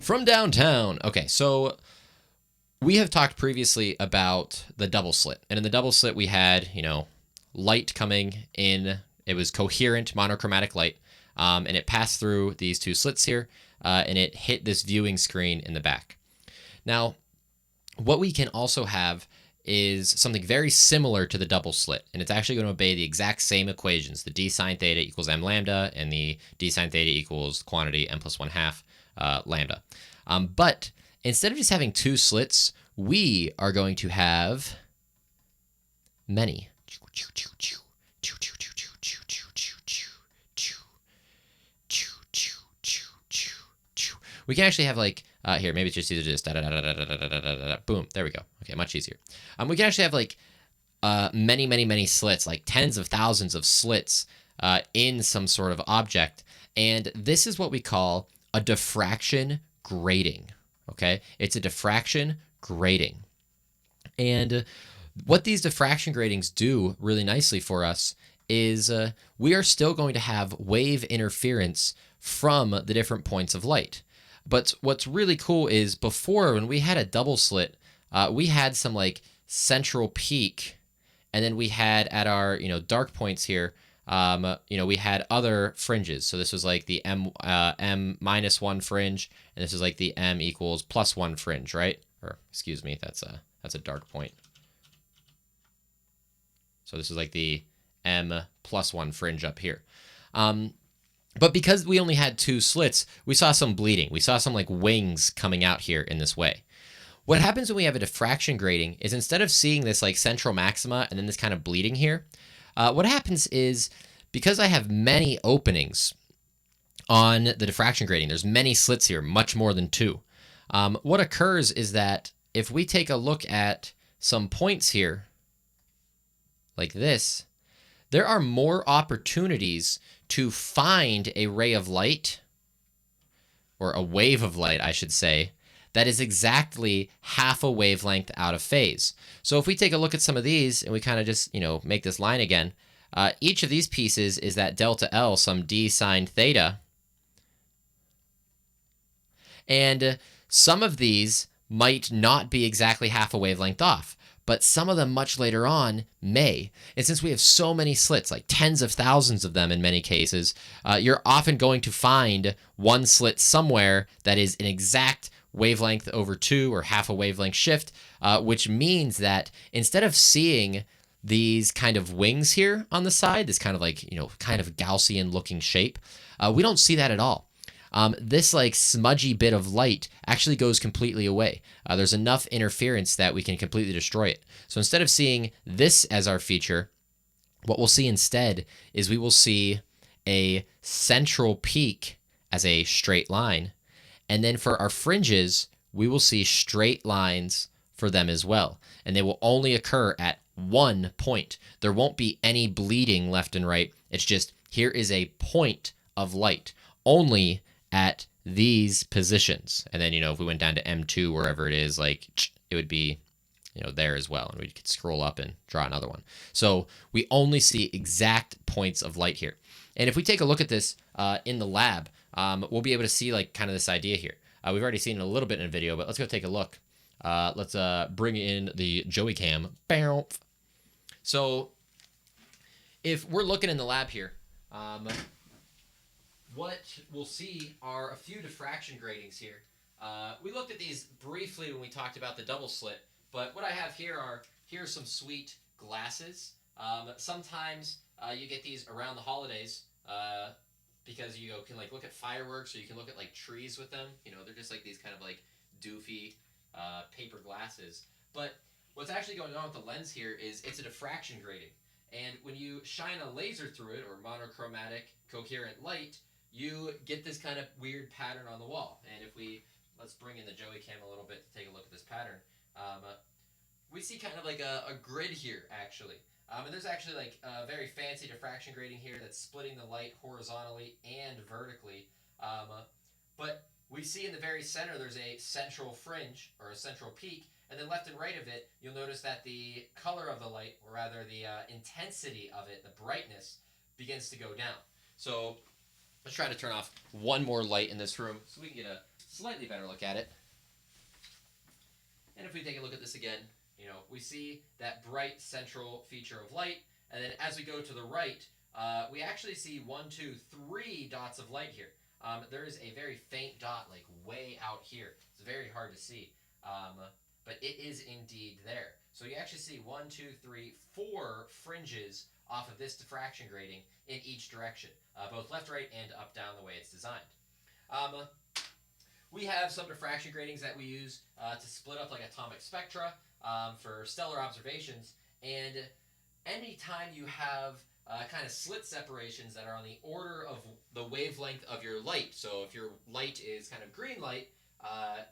From downtown. Okay, so we have talked previously about the double slit. And in the double slit, we had, light coming in. It was coherent monochromatic light. And it passed through these two slits here, and it hit this viewing screen in the back. Now, what we can also have is something very similar to the double slit, and it's actually going to obey the exact same equations. The d sine theta equals m lambda, and the d sine theta equals quantity m plus 1/2 lambda. But instead of just having two slits, we are going to have many. We can actually have like, here, maybe it's just easier to just boom, there we go. Okay, much easier. We can actually have like many slits, like tens of thousands of slits in some sort of object. And this is what we call a diffraction grating, okay? It's a diffraction grating. And what these diffraction gratings do really nicely for us is we are still going to have wave interference from the different points of light. But what's really cool is before, when we had a double slit, we had some like central peak, and then we had at our dark points here, we had other fringes. So this was like the m -1 fringe, and this is like the m equals +1 fringe, right? Or excuse me, that's a dark point. So this is like the m +1 fringe up here. But because we only had two slits, we saw some bleeding. We saw some like wings coming out here in this way. What happens when we have a diffraction grating is instead of seeing this like central maxima and then this kind of bleeding here, what happens is because I have many openings on the diffraction grating, there's many slits here, much more than two. What occurs is that if we take a look at some points here, like this, there are more opportunities to find a ray of light, or a wave of light, I should say, that is exactly half a wavelength out of phase. So if we take a look at some of these and we kind of just, make this line again, each of these pieces is that delta L, some d sine theta. And some of these might not be exactly half a wavelength off, but some of them much later on may. And since we have so many slits, like tens of thousands of them in many cases, you're often going to find one slit somewhere that is an exact wavelength over two or half a wavelength shift, which means that instead of seeing these kind of wings here on the side, this kind of like, kind of Gaussian looking shape, we don't see that at all. This like smudgy bit of light actually goes completely away. There's enough interference that we can completely destroy it. So instead of seeing this as our feature, what we'll see instead is we will see a central peak as a straight line. And then for our fringes, we will see straight lines for them as well. And they will only occur at one point. There won't be any bleeding left and right. It's just here is a point of light only at these positions. And then, if we went down to M2, wherever it is, like it would be, there as well. And we could scroll up and draw another one. So we only see exact points of light here. And if we take a look at this in the lab, we'll be able to see like kind of this idea here. We've already seen it a little bit in a video, but let's go take a look. Let's bring in the Joey cam. So if we're looking in the lab here, what we'll see are a few diffraction gratings here. We looked at these briefly when we talked about the double slit, but what I have here are some sweet glasses. Sometimes you get these around the holidays because you can like look at fireworks, or you can look at like trees with them. They're just like these kind of like doofy paper glasses. But what's actually going on with the lens here is it's a diffraction grating. And when you shine a laser through it, or monochromatic coherent light, you get this kind of weird pattern on the wall. And if let's bring in the Joey cam a little bit to take a look at this pattern, we see kind of like a grid here, actually. And there's actually like a very fancy diffraction grating here that's splitting the light horizontally and vertically. But we see in the very center there's a central fringe, or a central peak, and then left and right of it, you'll notice that the color of the light, or rather the intensity of it, the brightness, begins to go down. So let's try to turn off one more light in this room so we can get a slightly better look at it. And if we take a look at this again, we see that bright central feature of light. And then as we go to the right, we actually see 1, 2, 3 dots of light here. There is a very faint dot, like way out here. It's very hard to see, but it is indeed there. So you actually see 1, 2, 3, 4 fringes off of this diffraction grating in each direction, both left, right, and up, down the way it's designed. We have some diffraction gratings that we use to split up like atomic spectra for stellar observations, and anytime you have kind of slit separations that are on the order of the wavelength of your light, so if your light is kind of green light,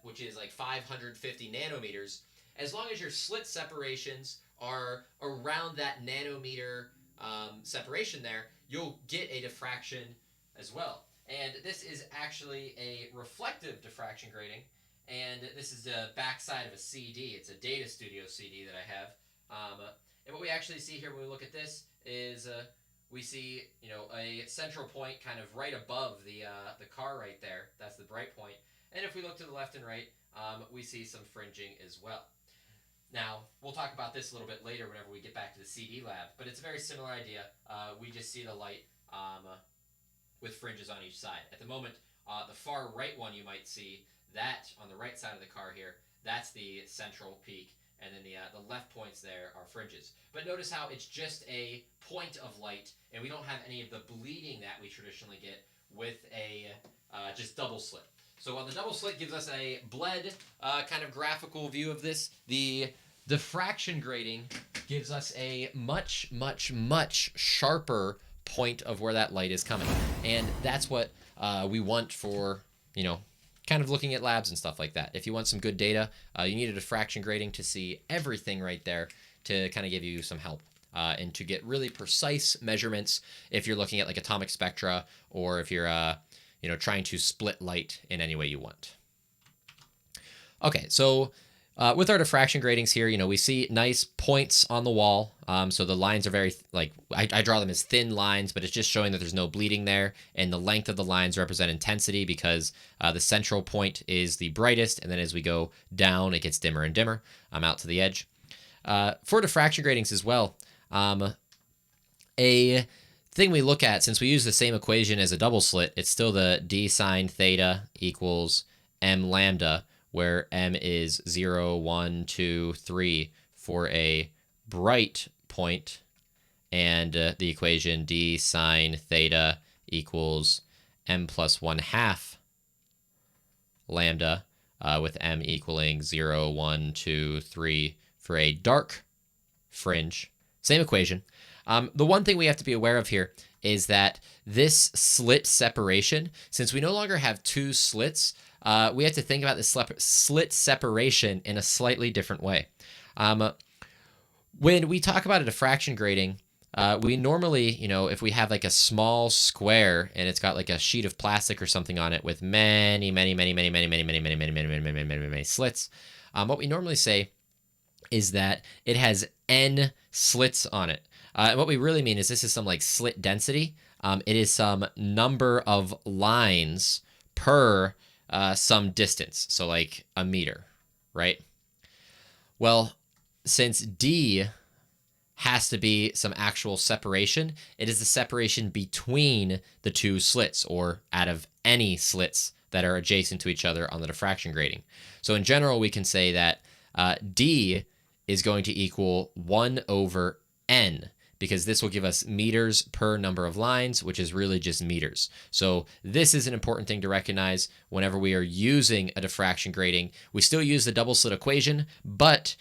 which is like 550 nanometers, as long as your slit separations are around that nanometer separation there, you'll get a diffraction as well. And this is actually a reflective diffraction grating, and this is the backside of a CD. It's a Data Studio CD that I have. And what we actually see here when we look at this is we see a central point kind of right above the car right there. That's the bright point. And if we look to the left and right, we see some fringing as well. Now, we'll talk about this a little bit later whenever we get back to the CD lab, but it's a very similar idea. We just see the light with fringes on each side. At the moment, the far right one you might see, that on the right side of the car here, that's the central peak, and then the left points there are fringes. But notice how it's just a point of light, and we don't have any of the bleeding that we traditionally get with a just double slit. So while the double slit gives us a bled kind of graphical view of this, the diffraction grating gives us a much, much, much sharper point of where that light is coming. And that's what we want for, kind of looking at labs and stuff like that. If you want some good data, you need a diffraction grating to see everything right there to kind of give you some help. And to get really precise measurements if you're looking at like atomic spectra, or if you're trying to split light in any way you want. Okay, so with our diffraction gratings here, we see nice points on the wall. So the lines are very, I draw them as thin lines, but it's just showing that there's no bleeding there. And the length of the lines represent intensity because the central point is the brightest. And then as we go down, it gets dimmer and dimmer out to the edge. For diffraction gratings as well, a thing we look at, since we use the same equation as a double slit, it's still the d sine theta equals m lambda, where m is 0, 1, 2, 3 for a bright point, and the equation d sine theta equals m plus 1/2 lambda, with m equaling 0, 1, 2, 3 for a dark fringe. Same equation. The one thing we have to be aware of here is that this slit separation, since we no longer have two slits, we have to think about the slit separation in a slightly different way. When we talk about a diffraction grating, we normally, if we have like a small square and it's got like a sheet of plastic or something on it with many slits, what we normally say is that it has n slits on it. And what we really mean is this is some like slit density. It is some number of lines per some distance, so like a meter, right? Well, since D has to be some actual separation, it is the separation between the two slits, or out of any slits that are adjacent to each other on the diffraction grating. So in general, we can say that D is going to equal 1 over n, because this will give us meters per number of lines, which is really just meters. So this is an important thing to recognize whenever we are using a diffraction grating. We still use the double slit equation, but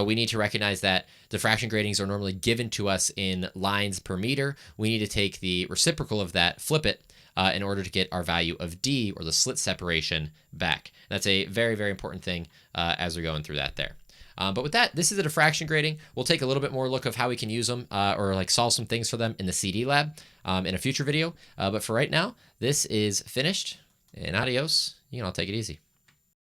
we need to recognize that diffraction gratings are normally given to us in lines per meter. We need to take the reciprocal of that, flip it, in order to get our value of D, or the slit separation, back. That's a very, very important thing as we're going through that there. But with that, this is a diffraction grating. We'll take a little bit more look of how we can use them or like solve some things for them in the CD lab in a future video. But for right now, this is finished, and adios. You can all take it easy.